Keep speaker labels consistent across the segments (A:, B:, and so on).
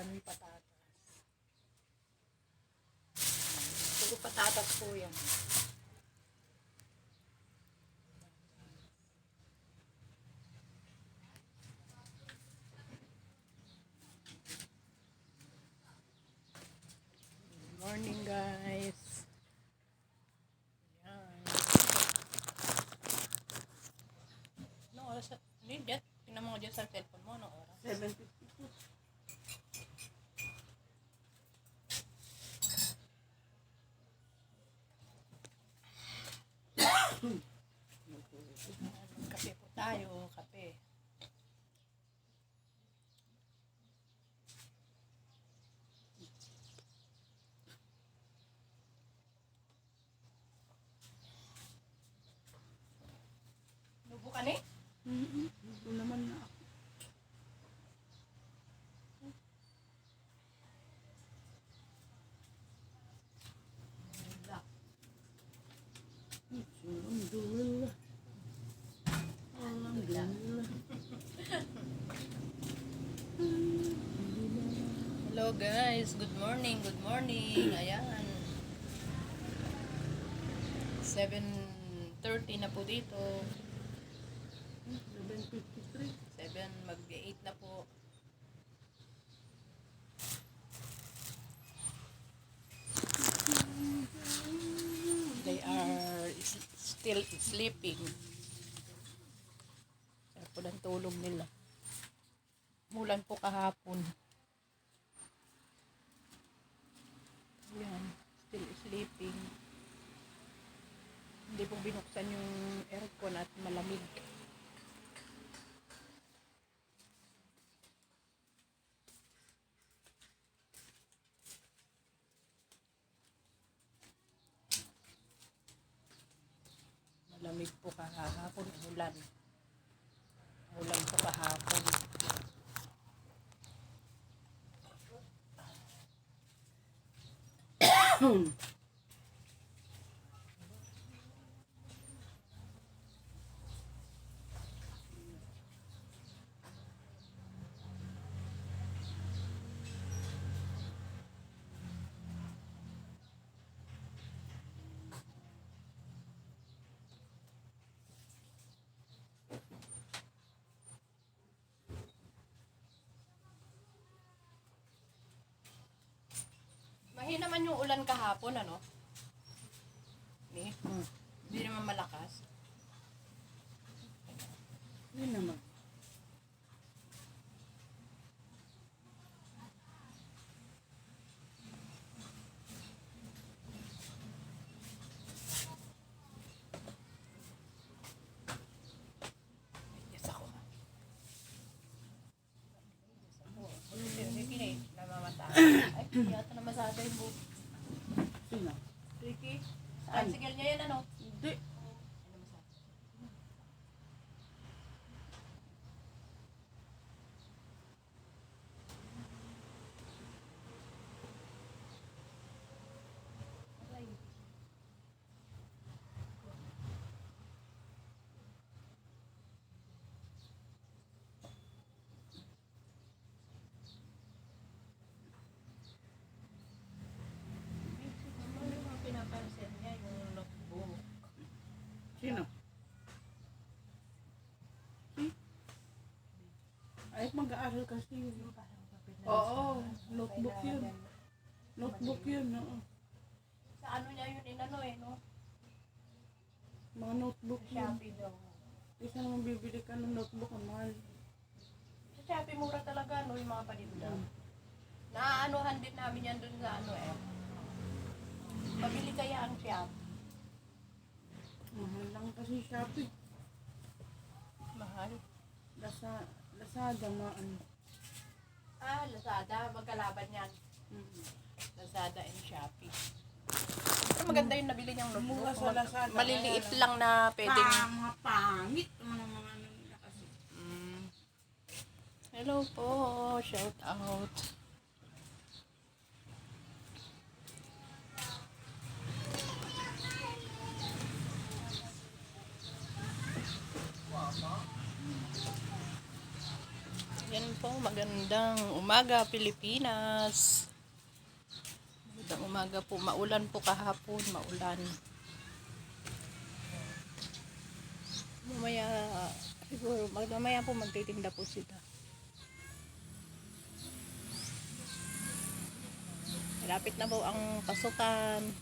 A: Yan, patatas. Puro patatas po yan. Good morning, guys. Yan. Anong oras? Hindi, Jet. Tingnan mo dyan sa cellphone mo. Anong oras?
B: 7:52.
A: Kape po tayo. Kape. Lubo ka ni?
B: Ito naman na ako. Alhamdulillah. Alhamdulillah.
A: Hello guys, good morning, good morning. Ayan. 7:30 na po dito.
B: 7:53.
A: 7, mag-8 na po. They are still sleeping. Sarap po ng tulog nila. Mulan po kahapon. Ayan, still sleeping. Hindi po binuksan yung aircon at malamig. Malamig po kahapon, ulan. Ulan po kahapon. Mahina naman yung ulan kahapon, ano? Hindi naman malakas.
B: Hindi naman.
A: Yes ako. Ricky, namamata. Ay, yata namasada yung buhok.
B: Sino?
A: Ricky,
B: Saan?
A: tricycle niya yan, ano?
B: Hindi.
A: Ano yung mga pinapansin niya, yung notebook?
B: Sino? Ay, mag-aaral kasi yun. Oo, notebook yun. Notebook yun, oo.
A: Sa ano niya yun, inano eh, no?
B: Mga notebook
A: Sa
B: yun.
A: Shopee daw.
B: Isa naman bibili ka ng notebook, ang mahal.
A: Sa Shopee, mura talaga, no? Yung mga paninda. Naaanuhan din namin yan dun sa ano eh. Pabili kaya ang Shopee.
B: Mahal lang kasi Shopee.
A: Mahal.
B: Lazada na ano.
A: Ah, Lazada. Magkalaban yan.
B: Mm.
A: Lazada and Shopee. Pero maganda yung nabili niyang notebook.
B: Mura sa Lazada.
A: Maliliit lang na pwedeng...
B: Mga pangit. Mga nila kasi.
A: Hello po. Shout out. Yan po, magandang umaga Pilipinas. Magandang umaga po, maulan po kahapon, maulan. Mamaya, siguro, mamaya po magtitinda po sila. Malapit na po ang pasukan. Malapit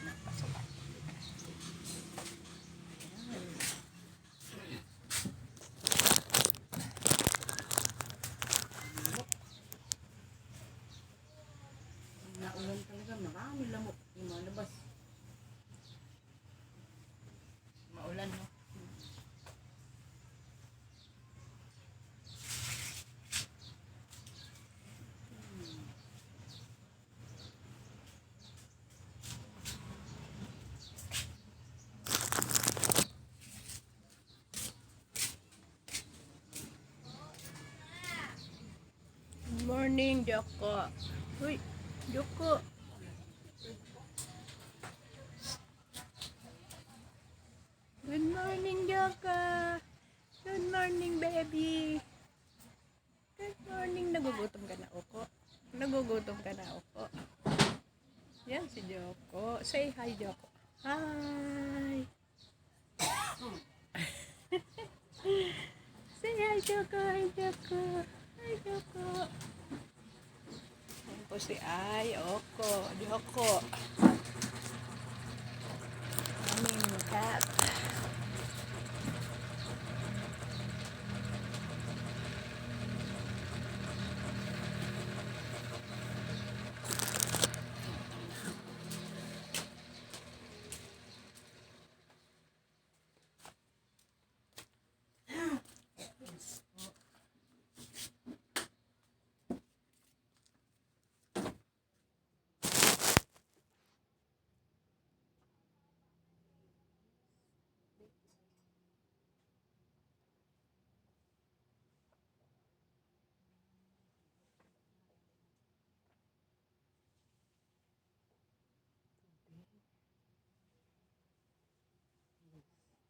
A: na ang pasukan.
B: Naulan talaga, marami lamok. Yung mga labas.
A: Maulan, no? Good morning, Joko. Uy, Joko. Good morning, Joko. Good morning, baby. Good morning. Nagugutom ka na, Oko? Nagugutom ka na, Oko? Yan si Joko. Say hi, Joko. Hi. Say hi, Joko. Hi, Joko. Hi, Joko. Yan po si Ay, Oko. Joko. Aming cat.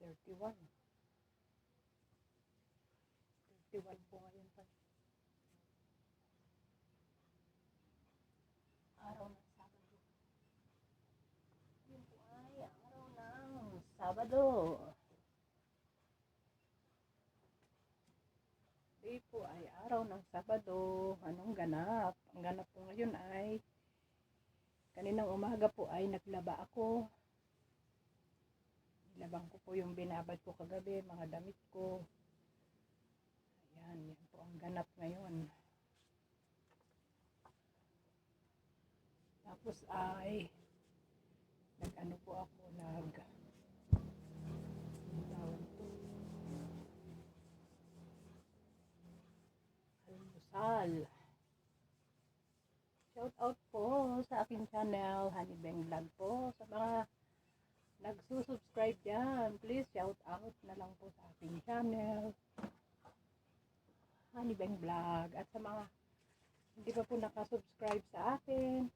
A: Thirty-one. 31 po ngayon pa. Araw ng Sabado. Yun po ay araw ng Sabado. Today po ay araw ng Sabado. Anong ganap? Ang ganap po ngayon ay kaninang umaga po ay naglaba ako. Nilabang ko po yung binabad ko kagabi, mga damit ko. Ayan, yan po ang ganap ngayon. Tapos ay nag-ano po ako, almusal. Shout out po sa aking channel, Honey Beng Vlog po. Sa mga nagsusubscribe dyan, please shout out na lang po sa aking channel, Honey Beng Vlog. At sa mga hindi pa po nakasubscribe sa akin,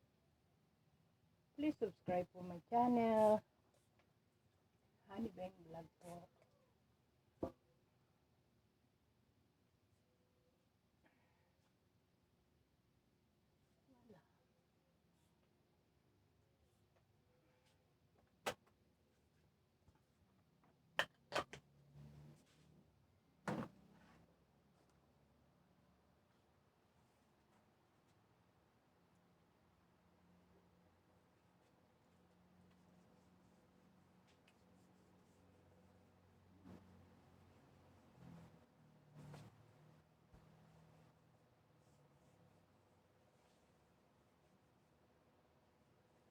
A: please subscribe po my channel, Honey Beng Vlog po.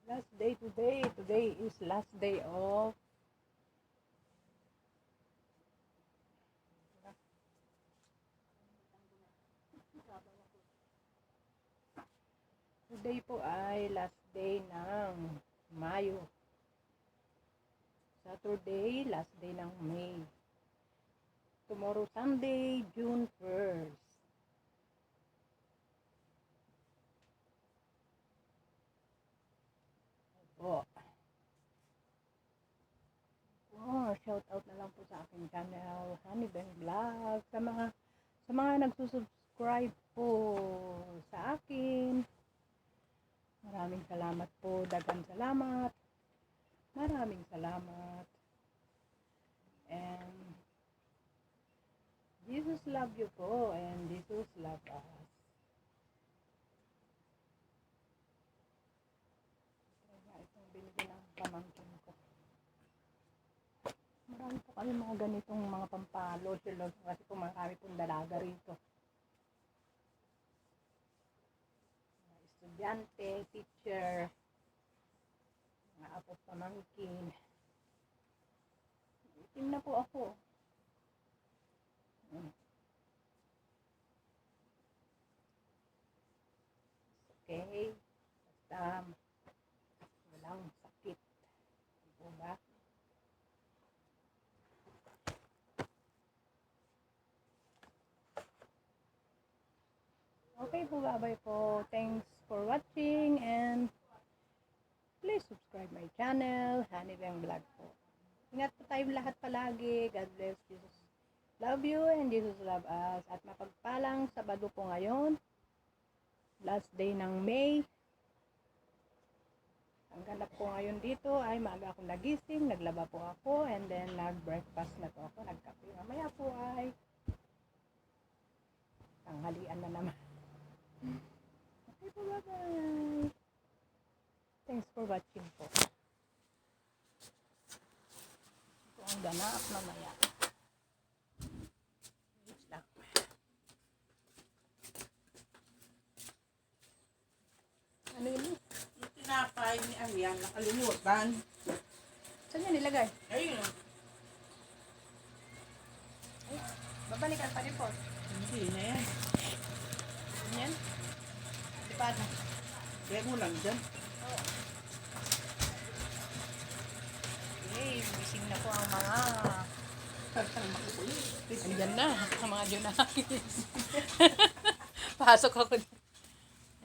A: Last day today. Today is last day of today po ay last day ng Mayo. Saturday, last day ng May. Tomorrow Sunday, June 1st. Po. Oh, shout out na lang po sa aking channel, Honey Beng Vlog. Sa mga Sa mga nagsusubscribe po sa akin, maraming salamat po, daghang salamat. Maraming salamat. And Jesus love you po, and Jesus love us. Kaya itong binili ng pamangkin ko. Marami po kami mga ganitong mga pampalotion kasi po marami pong dalaga rito. Mga estudyante, teacher, mga apo pamangkin. Itim na po ako. Okay. Basta walang sakit. Diba ba? Okay po, bye-bye po. Thanks for watching and please subscribe my channel, Honey Bang Vlog po. Ingat po tayo lahat palagi. God bless. Jesus love you and Jesus love us. At mapagpalang Sabado po ngayon. Last day ng May. Ang ganap po ngayon dito ay maaga akong nagising, naglaba po ako, and then nag-breakfast na po ako, nagkape. Mamaya po ay tanghalian na naman. Okay po, bye-bye. Thanks for watching po. Ito ang ganap mamaya. Wait lang. Ano yun?
B: Yung tinapay ni Arian, nakalimutan.
A: Saan niya nilagay?
B: Ayun o.
A: Ay, babalikan pa rin po.
B: Hindi na yan.
A: Yan. Di pa na.
B: Kaya mo lang dyan.
A: Okay, gising na po ang mga
B: Pagkang makukulit.
A: andyan na, ang mga Junakis. Pasok ako.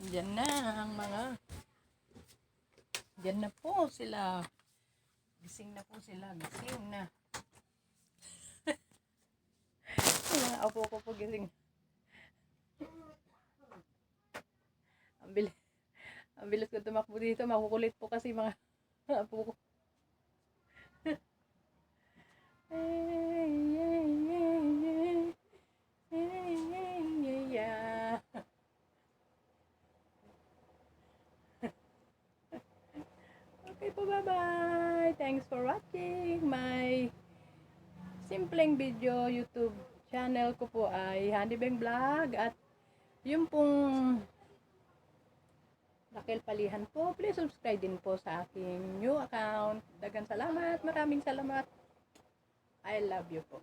A: Andyan na ang mga andyan na po sila. Gising na po sila. Gising na. Ang mga apo ko po gising. Ang bilis ko tumakbo dito. Makukulit po kasi mga apo ko. Okay po, bye-bye. Thanks for watching my simpleng video YouTube channel ko po ay Honey Bang Vlog at yung pong Raquel Palihan po. Please subscribe din po sa aking new account. Daghang salamat. Maraming salamat. I love you po.